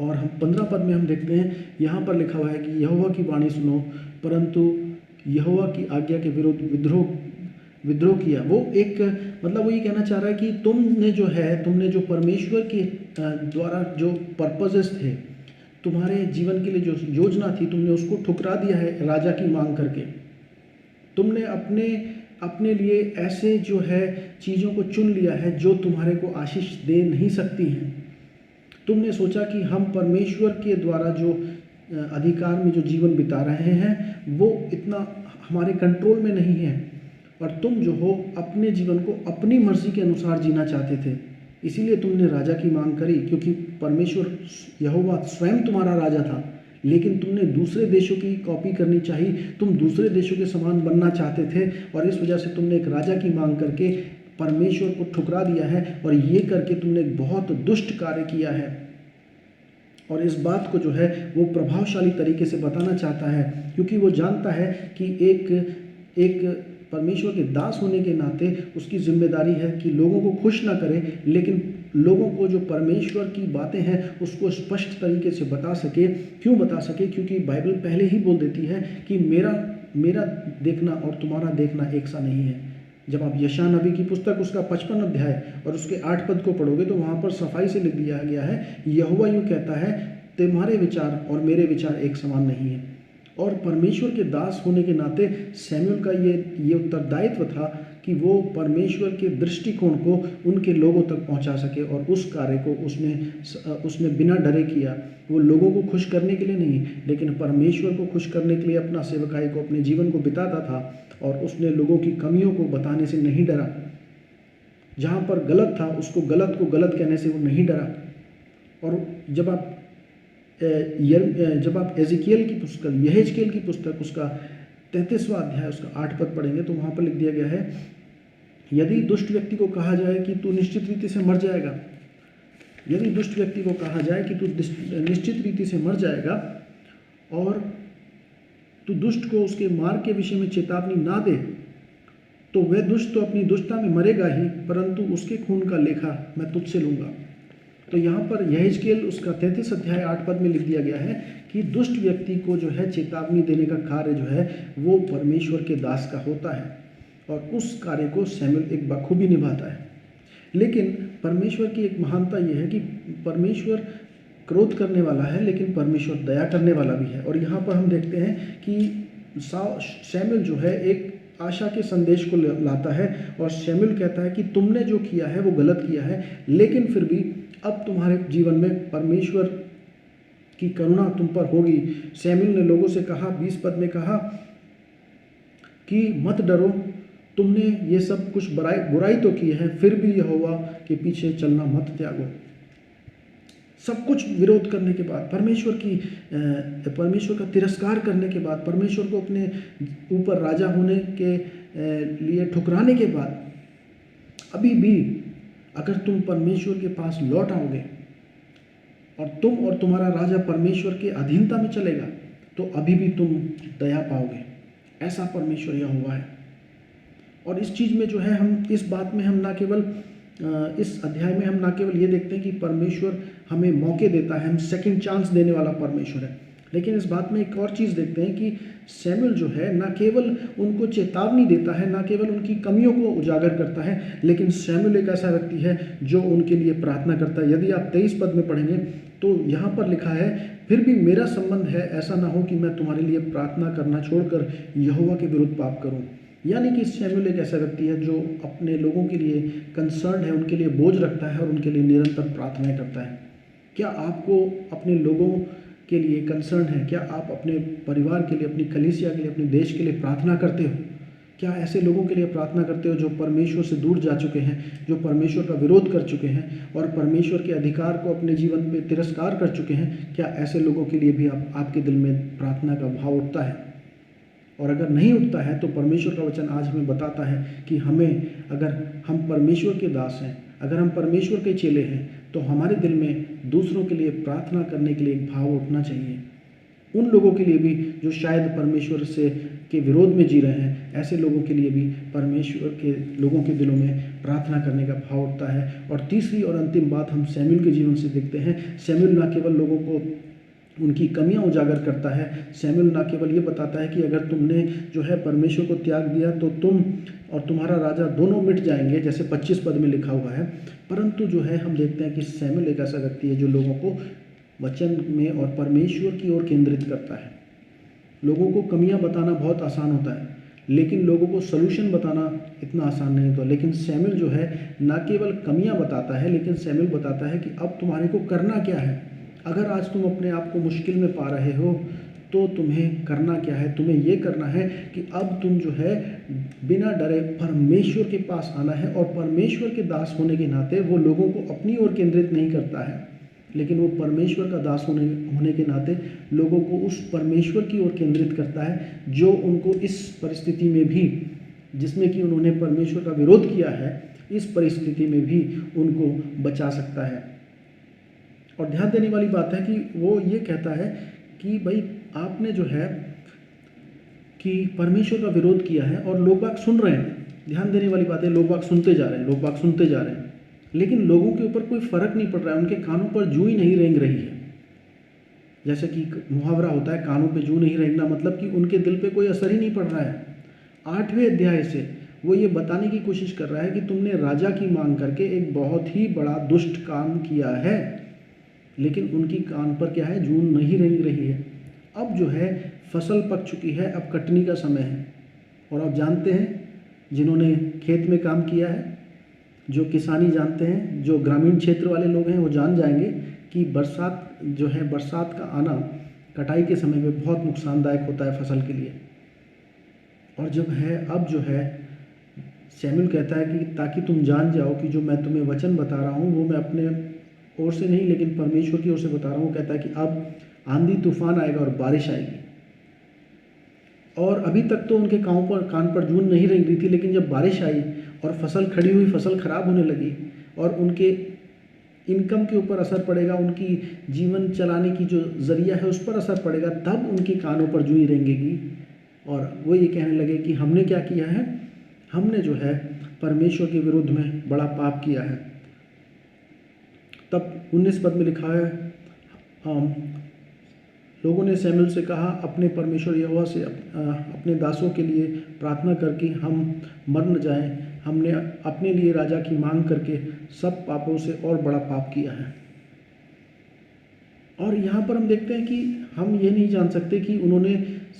और हम 15 पद में हम देखते हैं, यहाँ पर लिखा हुआ है कि यहोवा की वाणी सुनो, परंतु यहोवा की आज्ञा के विरुद्ध विद्रोह किया। वो एक मतलब वो ये कहना चाह रहा है कि तुमने जो परमेश्वर के द्वारा जो पर्पसेस थे, तुम्हारे जीवन के लिए जो योजना थी, तुमने उसको ठुकरा दिया है राजा की मांग करके। तुमने अपने अपने लिए ऐसे जो है चीज़ों को चुन लिया है जो तुम्हारे को आशीष दे नहीं सकती हैं। तुमने सोचा कि हम परमेश्वर के द्वारा जो अधिकार में जो जीवन बिता रहे हैं वो इतना हमारे कंट्रोल में नहीं है, और तुम जो हो अपने जीवन को अपनी मर्जी के अनुसार जीना चाहते थे। इसीलिए तुमने राजा की मांग करी, क्योंकि परमेश्वर यहोवा स्वयं तुम्हारा राजा था, लेकिन तुमने दूसरे देशों की कॉपी करनी चाहिए, तुम दूसरे देशों के समान बनना चाहते थे, और इस वजह से तुमने एक राजा की मांग करके परमेश्वर को ठुकरा दिया है, और ये करके तुमने एक बहुत दुष्ट कार्य किया है। और इस बात को जो है वो प्रभावशाली तरीके से बताना चाहता है, क्योंकि वो जानता है कि एक परमेश्वर के दास होने के नाते उसकी जिम्मेदारी है कि लोगों को खुश ना करे, लेकिन लोगों को जो परमेश्वर की बातें हैं उसको स्पष्ट तरीके से बता सके। क्यों बता सके? क्योंकि बाइबल पहले ही बोल देती है कि मेरा देखना और तुम्हारा देखना एक सा नहीं है। जब आप यशायाह नबी की पुस्तक उसका 55 अध्याय और उसके 8 पद को पढ़ोगे तो वहाँ पर सफाई से लिख दिया गया है, यहोवा यूँ कहता है, तुम्हारे विचार और मेरे विचार एक समान नहीं है। और परमेश्वर के दास होने के नाते सैमुअल का ये उत्तरदायित्व था कि वो परमेश्वर के दृष्टिकोण को उनके लोगों तक पहुंचा सके, और उस कार्य को उसने बिना डरे किया। वो लोगों को खुश करने के लिए नहीं, लेकिन परमेश्वर को खुश करने के लिए अपना सेवकाई को, अपने जीवन को बिताता था, और उसने लोगों की कमियों को बताने से नहीं डरा। जहाँ पर गलत था उसको गलत को गलत कहने से वो नहीं डरा। और जब आप एजिकियल की पुस्तक, यहेजकेल की पुस्तक उसका 33वां अध्याय उसका 8 पद पढ़ेंगे तो वहाँ पर लिख दिया गया है, यदि दुष्ट व्यक्ति को कहा जाए कि तू निश्चित रीति से मर जाएगा, यदि दुष्ट व्यक्ति को कहा जाए कि तू निश्चित रीति से मर जाएगा, और तू दुष्ट को उसके मार्ग के विषय में चेतावनी ना दे, तो वह दुष्ट तो अपनी दुष्टता में मरेगा ही, परंतु उसके खून का लेखा मैं तुझसे लूँगा। तो यहाँ पर यहेजकेल उसका 33 अध्याय 8 पद में लिख दिया गया है कि दुष्ट व्यक्ति को जो है चेतावनी देने का कार्य जो है वो परमेश्वर के दास का होता है, और उस कार्य को सैमुअल एक बखूबी निभाता है। लेकिन परमेश्वर की एक महानता यह है कि परमेश्वर क्रोध करने वाला है, लेकिन परमेश्वर दया करने वाला भी है। और यहाँ पर हम देखते हैं कि सैमुअल जो है एक आशा के संदेश को लाता है, और सैमुअल कहता है कि तुमने जो किया है वो गलत किया है, लेकिन फिर भी अब तुम्हारे जीवन में परमेश्वर की करुणा तुम पर होगी। सैमुअल ने लोगों से कहा, 20 पद में कहा कि मत डरो, तुमने ये सब कुछ बुराई तो की है, फिर भी यहोवा के पीछे चलना मत त्यागो। सब कुछ विरोध करने के बाद, परमेश्वर का तिरस्कार करने के बाद, परमेश्वर को अपने ऊपर राजा होने के लिए ठुकराने के बाद, अभी भी अगर तुम परमेश्वर के पास लौट आओगे और तुम और तुम्हारा राजा परमेश्वर के अधीनता में चलेगा, तो अभी भी तुम दया पाओगे। ऐसा परमेश्वर यहोवा है। और इस चीज़ में जो है हम इस बात में हम ना केवल इस अध्याय में हम ना केवल ये देखते हैं कि परमेश्वर हमें मौके देता है, हम सेकंड चांस देने वाला परमेश्वर है, लेकिन इस बात में एक और चीज़ देखते हैं कि सैमुअल जो है ना केवल उनको चेतावनी देता है, ना केवल उनकी कमियों को उजागर करता है, लेकिन सैमुअल एक ऐसा व्यक्ति है जो उनके लिए प्रार्थना करता है। यदि आप 23 पद में पढ़ेंगे तो यहाँ पर लिखा है, फिर भी मेरा संबंध है, ऐसा ना हो कि मैं तुम्हारे लिए प्रार्थना करना छोड़कर यहोवा के विरुद्ध पाप करूँ। यानी कि सैमुअल एक ऐसा व्यक्ति है जो अपने लोगों के लिए कंसर्न है, उनके लिए बोझ रखता है और उनके लिए निरंतर प्रार्थनाएं करता है। क्या आपको अपने लोगों के लिए कंसर्न है? क्या आप अपने परिवार के लिए, अपनी कलीसिया के लिए, अपने देश के लिए प्रार्थना करते हो? क्या ऐसे लोगों के लिए प्रार्थना करते हो जो परमेश्वर से दूर जा चुके हैं, जो परमेश्वर का विरोध कर चुके हैं और परमेश्वर के अधिकार को अपने जीवन में तिरस्कार कर चुके हैं? क्या ऐसे लोगों के लिए भी आपके दिल में प्रार्थना का भाव उठता है? और अगर नहीं उठता है तो परमेश्वर का वचन आज हमें बताता है कि अगर हम परमेश्वर के दास हैं, अगर हम परमेश्वर के चेले हैं, तो हमारे दिल में दूसरों के लिए प्रार्थना करने के लिए एक भाव उठना चाहिए। उन लोगों के लिए भी जो शायद परमेश्वर के विरोध में जी रहे हैं, ऐसे लोगों के लिए भी परमेश्वर के लोगों के दिलों में प्रार्थना करने का भाव उठता है। और तीसरी और अंतिम बात हम सैमुअल के जीवन से देखते हैं। सैमुअल ना केवल लोगों को उनकी कमियां उजागर करता है, सैमुअल ना केवल ये बताता है कि अगर तुमने जो है परमेश्वर को त्याग दिया तो तुम और तुम्हारा राजा दोनों मिट जाएंगे, जैसे 25 पद में लिखा हुआ है, परंतु जो है हम देखते हैं कि सैमुअल एक ऐसा व्यक्ति है जो लोगों को वचन में और परमेश्वर की ओर केंद्रित करता है। लोगों को कमियां बताना बहुत आसान होता है, लेकिन लोगों को सलूशन बताना इतना आसान नहीं होता। लेकिन सैमुअल जो है ना केवल कमियां बताता है, लेकिन सैमुअल बताता है कि अब तुम्हारे को करना क्या है। अगर आज तुम अपने आप को मुश्किल में पा रहे हो तो तुम्हें करना क्या है? तुम्हें ये करना है कि अब तुम जो है बिना डरे परमेश्वर के पास आना है, और परमेश्वर के दास होने के नाते वो लोगों को अपनी ओर केंद्रित नहीं करता है, लेकिन वो परमेश्वर का दास होने के नाते लोगों को उस परमेश्वर की ओर केंद्रित करता है, जो उनको इस परिस्थिति में भी, जिसमें कि उन्होंने परमेश्वर का विरोध किया है, इस परिस्थिति में भी उनको बचा सकता है। और ध्यान देने वाली बात है कि वो ये कहता है कि भाई आपने जो है कि परमेश्वर का विरोध किया है और लोग बाग सुन रहे हैं। ध्यान देने वाली बात है, लोग बाग सुनते जा रहे हैं, लोग बाग सुनते जा रहे हैं, लेकिन लोगों के ऊपर कोई फर्क नहीं पड़ रहा है, उनके कानों पर जूं ही नहीं रेंग रही है। जैसे कि मुहावरा होता है, कानों पे जूं नहीं रेंगना, मतलब कि उनके दिल पे कोई असर ही नहीं पड़ रहा है। 8वें अध्याय से वो ये बताने की कोशिश कर रहा है कि तुमने राजा की मांग करके एक बहुत ही बड़ा दुष्ट काम किया है, लेकिन उनकी कान पर क्या है, जून नहीं रेंग रही है। अब जो है फसल पक चुकी है, अब कटनी का समय है। और आप जानते हैं, जिन्होंने खेत में काम किया है, जो किसानी जानते हैं, जो ग्रामीण क्षेत्र वाले लोग हैं, वो जान जाएंगे कि बरसात जो है, बरसात का आना कटाई के समय में बहुत नुकसानदायक होता है फसल के लिए। और जब है, अब जो है सैमुअल कहता है कि ताकि तुम जान जाओ कि जो मैं तुम्हें वचन बता रहा हूँ वो मैं अपने ओर से नहीं, लेकिन परमेश्वर की ओर से बता रहा हूँ। कहता है कि अब आंधी तूफान आएगा और बारिश आएगी। और अभी तक तो उनके कान पर जून नहीं रेंग रही थी, लेकिन जब बारिश आई और फसल खड़ी हुई, फसल खराब होने लगी और उनके इनकम के ऊपर असर पड़ेगा, उनकी जीवन चलाने की जो जरिया है उस पर असर पड़ेगा, तब उनके कानों पर जूं ही रेंगेगी। और वो ये कहने लगे कि हमने क्या किया है, हमने जो है परमेश्वर के विरुद्ध में बड़ा पाप किया है। तब 19 पद में लिखा है, लोगों ने सैमुअल से कहा, अपने परमेश्वर यहोवा से अपने दासों के लिए प्रार्थना करके हम मर न जाएं। हमने अपने लिए राजा की मांग करके सब पापों से और बड़ा पाप किया है। और यहाँ पर हम देखते हैं कि हम ये नहीं जान सकते कि उन्होंने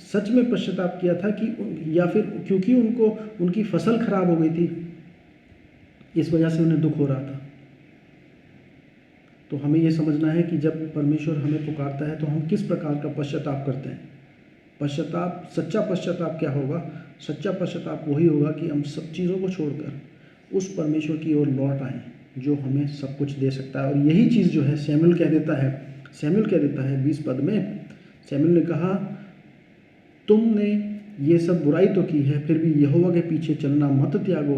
सच में पश्चाताप किया था कि, या फिर क्योंकि उनको उनकी फसल खराब हो गई थी, इस वजह से उन्हें दुख हो रहा था। तो हमें ये समझना है कि जब परमेश्वर हमें पुकारता है तो हम किस प्रकार का पश्चाताप करते हैं। पश्चाताप, सच्चा पश्चाताप क्या होगा? सच्चा पश्चाताप वही होगा कि हम सब चीज़ों को छोड़कर उस परमेश्वर की ओर लौट आएँ जो हमें सब कुछ दे सकता है। और यही चीज़ जो है सैमुअल कह देता है 20 पद में। सैमुअल ने कहा, तुमने ये सब बुराई तो की है, फिर भी यहोवा के पीछे चलना मत त्यागो,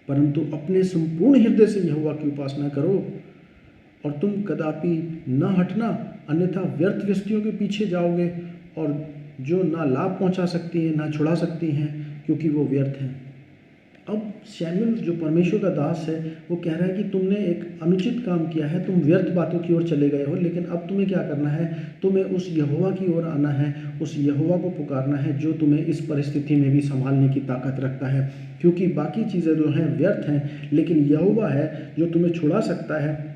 परंतु अपने संपूर्ण हृदय से यहोवा की उपासना करो और तुम कदापि न हटना, अन्यथा व्यर्थ वस्तुओं के पीछे जाओगे और जो ना लाभ पहुंचा सकती हैं ना छुड़ा सकती हैं, क्योंकि वो व्यर्थ हैं। अब सैमुअल जो परमेश्वर का दास है वो कह रहा है कि तुमने एक अनुचित काम किया है, तुम व्यर्थ बातों की ओर चले गए हो, लेकिन अब तुम्हें क्या करना है? तुम्हें उस यहोवा की ओर आना है, उस यहोवा को पुकारना है जो तुम्हें इस परिस्थिति में भी संभालने की ताकत रखता है। क्योंकि बाकी चीज़ें जो हैं व्यर्थ हैं, लेकिन यहोवा है जो तुम्हें छुड़ा सकता है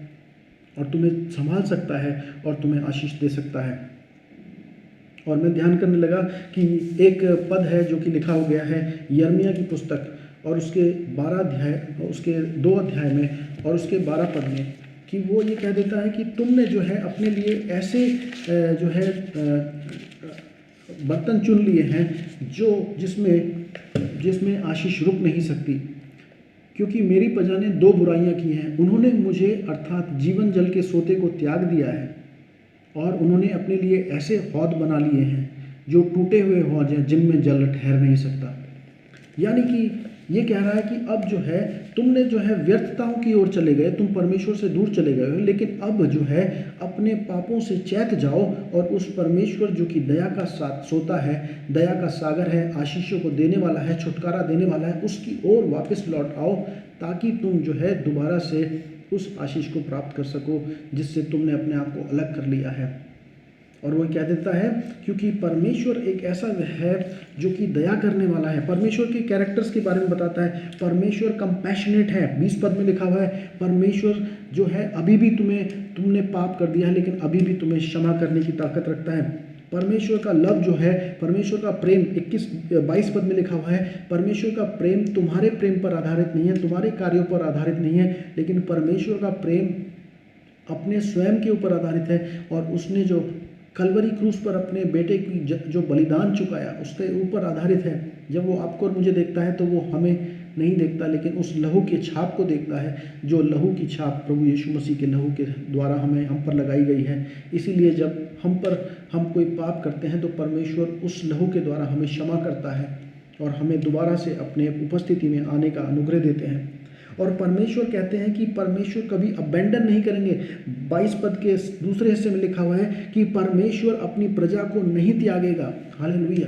और तुम्हें संभाल सकता है और तुम्हें आशीष दे सकता है। और मैं ध्यान करने लगा कि एक पद है जो कि लिखा हो गया है यिर्मयाह की पुस्तक और उसके 12 अध्याय, उसके 2 अध्याय में और उसके 12 पद में, कि वो ये कह देता है कि तुमने जो है अपने लिए ऐसे जो है बर्तन चुन लिए हैं जो जिसमें आशीष रुक नहीं सकती, क्योंकि मेरी प्रजा ने 2 बुराइयां की हैं। उन्होंने मुझे अर्थात जीवन जल के सोते को त्याग दिया है और उन्होंने अपने लिए ऐसे हौद बना लिए हैं जो टूटे हुए हौद हैं जिनमें जल ठहर नहीं सकता। यानी कि ये कह रहा है कि अब जो है तुमने जो है व्यर्थताओं की ओर चले गए, तुम परमेश्वर से दूर चले गए हो, लेकिन अब जो है अपने पापों से चैत जाओ और उस परमेश्वर जो कि दया का सोता है, दया का सागर है, आशीषों को देने वाला है, छुटकारा देने वाला है, उसकी ओर वापस लौट आओ, ताकि तुम जो है दोबारा से उस आशीष को प्राप्त कर सको जिससे तुमने अपने आप को अलग कर लिया है। और वो कह देता है क्योंकि परमेश्वर एक ऐसा है जो कि दया करने वाला है। परमेश्वर के कैरेक्टर्स के बारे में बताता है, परमेश्वर कंपैशनेट है। 20 पद में लिखा हुआ है परमेश्वर जो है अभी भी तुमने पाप कर दिया है, लेकिन अभी भी तुम्हें क्षमा करने की ताकत रखता है। परमेश्वर का लव जो है, परमेश्वर का प्रेम 22 पद में लिखा हुआ है, परमेश्वर का प्रेम तुम्हारे प्रेम पर आधारित नहीं है, तुम्हारे कार्यों पर आधारित नहीं है, लेकिन परमेश्वर का प्रेम अपने स्वयं के ऊपर आधारित है। और उसने जो कलवरी क्रूस पर अपने बेटे की जो बलिदान चुकाया उसके ऊपर आधारित है। जब वो आपको और मुझे देखता है तो वो हमें नहीं देखता, लेकिन उस लहू के छाप को देखता है, जो लहू की छाप प्रभु यीशु मसीह के लहू के द्वारा हम पर लगाई गई है। इसीलिए जब हम कोई पाप करते हैं तो परमेश्वर उस लहू के द्वारा हमें क्षमा करता है और हमें दोबारा से अपने उपस्थिति में आने का अनुग्रह देते हैं। और परमेश्वर कहते हैं कि परमेश्वर कभी अबेंडन नहीं करेंगे। 22 पद के दूसरे हिस्से में लिखा हुआ है कि परमेश्वर अपनी प्रजा को नहीं त्यागेगा। हालेलुया।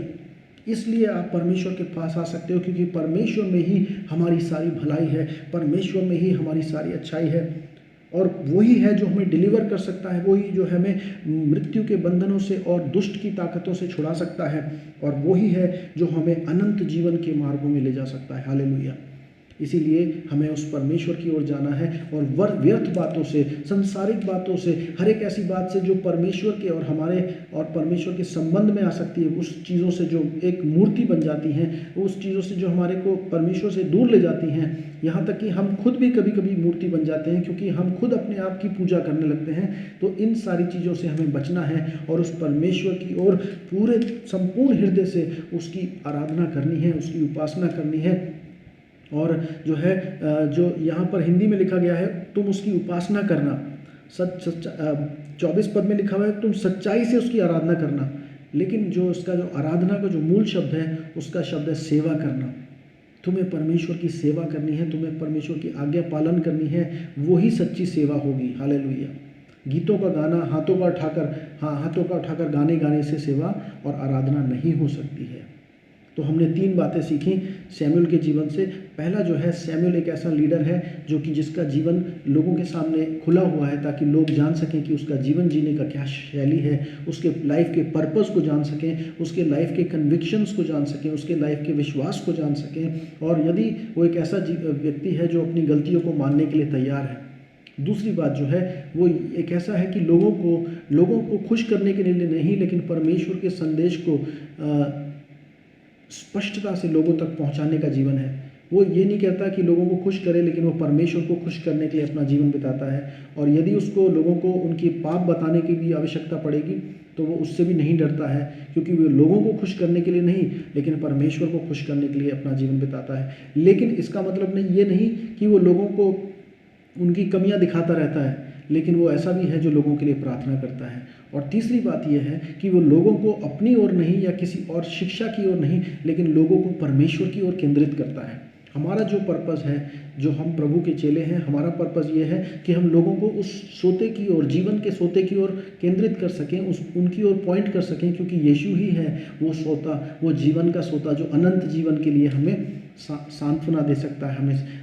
इसलिए आप परमेश्वर के पास आ सकते हो, क्योंकि परमेश्वर में ही हमारी सारी भलाई है, परमेश्वर में ही हमारी सारी अच्छाई है, और वही है जो हमें डिलीवर कर सकता है, वही जो हमें मृत्यु के बंधनों से और दुष्ट की ताकतों से छुड़ा सकता है, और वही है जो हमें अनंत जीवन के मार्गों में ले जा सकता है। हालेलुया। इसीलिए हमें उस परमेश्वर की ओर जाना है और व्यर्थ बातों से, संसारिक बातों से, हर एक ऐसी बात से जो परमेश्वर के और हमारे और परमेश्वर के संबंध में आ सकती है, उस चीज़ों से जो एक मूर्ति बन जाती हैं, उस चीज़ों से जो हमारे को परमेश्वर से दूर ले जाती हैं, यहाँ तक कि हम खुद भी कभी कभी मूर्ति बन जाते हैं, क्योंकि हम खुद अपने आप की पूजा करने लगते हैं। तो इन सारी चीज़ों से हमें बचना है और उस परमेश्वर की ओर पूरे संपूर्ण हृदय से उसकी आराधना करनी है, उसकी उपासना करनी है। और जो है जो यहाँ पर हिंदी में लिखा गया है, तुम उसकी उपासना करना। 24 पद में लिखा हुआ है, तुम सच्चाई से उसकी आराधना करना। लेकिन जो उसका जो आराधना का जो मूल शब्द है, उसका शब्द है सेवा करना। तुम्हें परमेश्वर की सेवा करनी है, तुम्हें परमेश्वर की आज्ञा पालन करनी है, वही सच्ची सेवा होगी। हालेलुया। गीतों का गाना, हाथों का उठाकर गाने से सेवा और आराधना नहीं हो सकती है। तो हमने 3 बातें सीखी सैमुअल के जीवन से। पहला जो है, सैमुअल एक ऐसा लीडर है जो कि जिसका जीवन लोगों के सामने खुला हुआ है, ताकि लोग जान सकें कि उसका जीवन जीने का क्या शैली है, उसके लाइफ के पर्पस को जान सकें, उसके लाइफ के कन्विक्शंस को जान सकें, उसके लाइफ के विश्वास को जान सकें, और यदि वो एक ऐसा व्यक्ति है जो अपनी गलतियों को मानने के लिए तैयार है। दूसरी बात जो है वो एक ऐसा है कि लोगों को खुश करने के लिए नहीं, लेकिन परमेश्वर के संदेश को स्पष्टता से लोगों तक पहुंचाने का जीवन है। वो ये नहीं कहता कि लोगों को खुश करे, लेकिन वो परमेश्वर को खुश करने के लिए अपना जीवन बिताता है। और यदि उसको लोगों को उनकी पाप बताने की भी आवश्यकता पड़ेगी तो वो उससे भी नहीं डरता है, क्योंकि वो लोगों को खुश करने के लिए नहीं, लेकिन परमेश्वर को खुश करने के लिए अपना जीवन बिताता है। लेकिन इसका मतलब ये नहीं कि वो लोगों को उनकी कमियां दिखाता रहता है, लेकिन वो ऐसा भी है जो लोगों के लिए प्रार्थना करता है। और तीसरी बात यह है कि वो लोगों को अपनी ओर नहीं या किसी और शिक्षा की ओर नहीं, लेकिन लोगों को परमेश्वर की ओर केंद्रित करता है। हमारा जो पर्पस है, जो हम प्रभु के चेले हैं, हमारा पर्पस ये है कि हम लोगों को उस सोते की ओर, जीवन के सोते की ओर केंद्रित कर सकें, उनकी ओर पॉइंट कर सकें, क्योंकि यीशु ही है वो सोता, वो जीवन का सोता जो अनंत जीवन के लिए हमें सांत्वना दे सकता है,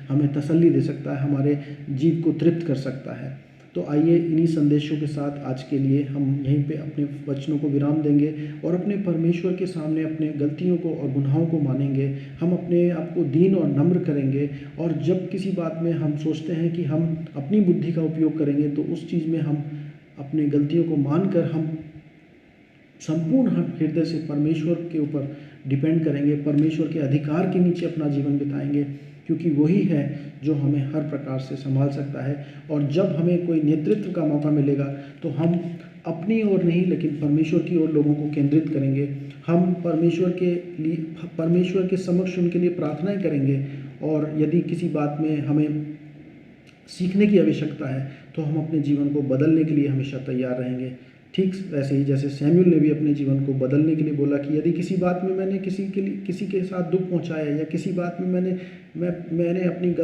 हमें तसल्ली दे सकता है, हमारे जीव को तृप्त कर सकता है। तो आइए इन्हीं संदेशों के साथ आज के लिए हम यहीं पे अपने वचनों को विराम देंगे और अपने परमेश्वर के सामने अपने गलतियों को और गुनाहों को मानेंगे। हम अपने आप को दीन और नम्र करेंगे, और जब किसी बात में हम सोचते हैं कि हम अपनी बुद्धि का उपयोग करेंगे, तो उस चीज़ में हम अपनी गलतियों को मानकर हम संपूर्ण हृदय से परमेश्वर के ऊपर डिपेंड करेंगे, परमेश्वर के अधिकार के नीचे अपना जीवन बिताएंगे, क्योंकि वही है जो हमें हर प्रकार से संभाल सकता है। और जब हमें कोई नेतृत्व का मौका मिलेगा तो हम अपनी ओर नहीं, लेकिन परमेश्वर की ओर लोगों को केंद्रित करेंगे। हम परमेश्वर के समक्ष उनके लिए प्रार्थनाएं करेंगे, और यदि किसी बात में हमें सीखने की आवश्यकता है तो हम अपने जीवन को बदलने के लिए हमेशा तैयार रहेंगे। ठीक वैसे ही जैसे सैमुअल ने भी अपने जीवन को बदलने के लिए बोला कि यदि किसी बात में मैंने किसी के साथ दुख पहुंचाया, या किसी बात में मैंने अपनी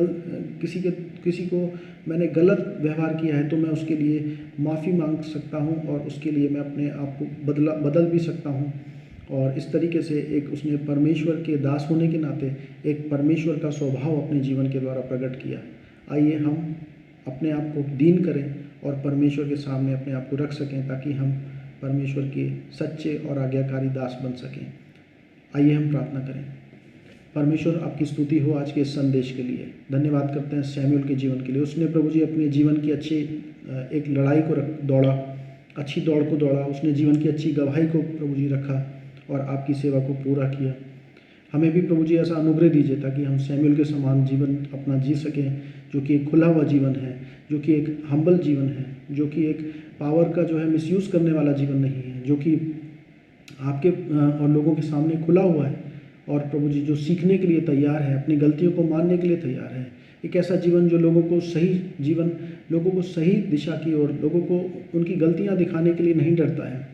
किसी को मैंने गलत व्यवहार किया है, तो मैं उसके लिए माफ़ी मांग सकता हूं, और उसके लिए मैं अपने आप को बदल भी सकता हूं। और इस तरीके से उसने परमेश्वर के दास होने के नाते एक परमेश्वर का स्वभाव अपने जीवन के द्वारा प्रकट किया। आइए हम अपने आप को दीन करें और परमेश्वर के सामने अपने आप को रख सकें, ताकि हम परमेश्वर के सच्चे और आज्ञाकारी दास बन सकें। आइए हम प्रार्थना करें। परमेश्वर, आपकी स्तुति हो आज के इस संदेश के लिए। धन्यवाद करते हैं सैमुअल के जीवन के लिए। उसने प्रभु जी अपने जीवन की अच्छी एक लड़ाई को दौड़ा, अच्छी दौड़ को दौड़ा, उसने जीवन की अच्छी गवाही को प्रभु जी रखा और आपकी सेवा को पूरा किया। हमें भी प्रभु जी ऐसा अनुग्रह दीजिए ताकि हम सैमुअल के समान जीवन अपना जी सकें, जो कि एक खुला हुआ जीवन है, जो कि एक हम्बल जीवन है, जो कि एक पावर का जो है मिसयूज़ करने वाला जीवन नहीं है, जो कि आपके और लोगों के सामने खुला हुआ है और प्रभु जी जो सीखने के लिए तैयार है, अपनी गलतियों को मानने के लिए तैयार है। एक ऐसा जीवन जो लोगों को सही दिशा की ओर, लोगों को उनकी गलतियां दिखाने के लिए नहीं डरता है,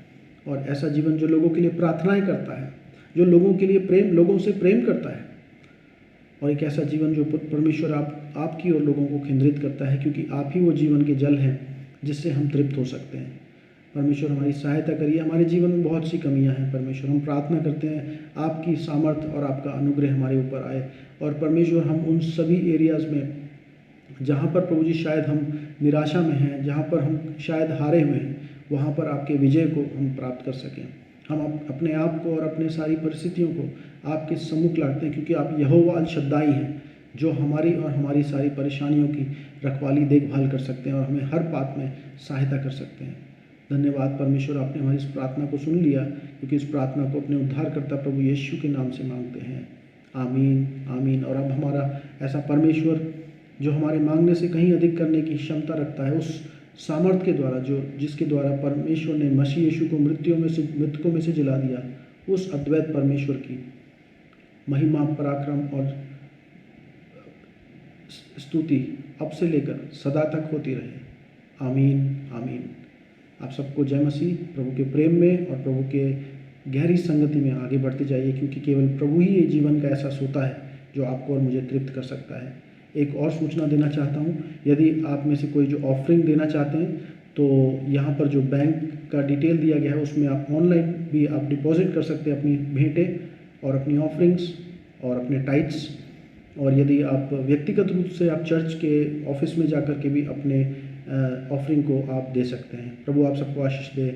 और ऐसा जीवन जो लोगों के लिए प्रार्थनाएं करता है, जो लोगों के लिए लोगों से प्रेम करता है, और एक ऐसा जीवन जो परमेश्वर आपकी और लोगों को केंद्रित करता है, क्योंकि आप ही वो जीवन के जल हैं जिससे हम तृप्त हो सकते हैं। परमेश्वर हमारी सहायता करिए। हमारे जीवन में बहुत सी कमियां हैं परमेश्वर, हम प्रार्थना करते हैं आपकी सामर्थ और आपका अनुग्रह हमारे ऊपर आए, और परमेश्वर हम उन सभी एरियाज़ में जहाँ पर प्रभु जी शायद हम निराशा में हैं, जहाँ पर हम शायद हारे हुए हैं, वहाँ पर आपके विजय को हम प्राप्त कर सकें। हम अपने आप को और अपने सारी परिस्थितियों को आपके सम्मुख लाते हैं, क्योंकि आप यहोवा अल शद्दाई हैं, जो हमारी और हमारी सारी परेशानियों की रखवाली देखभाल कर सकते हैं और हमें हर बात में सहायता कर सकते हैं। धन्यवाद परमेश्वर, आपने हमारी इस प्रार्थना को सुन लिया, क्योंकि इस प्रार्थना को अपने उद्धारकर्ता प्रभु यीशु के नाम से मांगते हैं। आमीन, आमीन। और अब हमारा ऐसा परमेश्वर जो हमारे मांगने से कहीं अधिक करने की क्षमता रखता है, उस सामर्थ के द्वारा जिसके द्वारा परमेश्वर ने मसीह यीशु को मृतकों में से जिला दिया, उस अद्वैत परमेश्वर की महिमा, पराक्रम और स्तुति अब से लेकर सदा तक होती रहे। आमीन, आमीन। आप सबको जय मसीह। प्रभु के प्रेम में और प्रभु के गहरी संगति में आगे बढ़ते जाइए, क्योंकि केवल प्रभु ही ये जीवन का ऐसा सोता है जो आपको और मुझे तृप्त कर सकता है। एक और सूचना देना चाहता हूँ, यदि आप में से कोई जो ऑफरिंग देना चाहते हैं, तो यहाँ पर जो बैंक का डिटेल दिया गया है उसमें आप ऑनलाइन भी आप डिपॉजिट कर सकते हैं अपनी भेंटें और अपनी ऑफरिंग्स और अपने टाइट्स। और यदि आप व्यक्तिगत रूप से आप चर्च के ऑफिस में जाकर के भी अपने ऑफरिंग को आप दे सकते हैं। प्रभु आप सबको आशीष दे।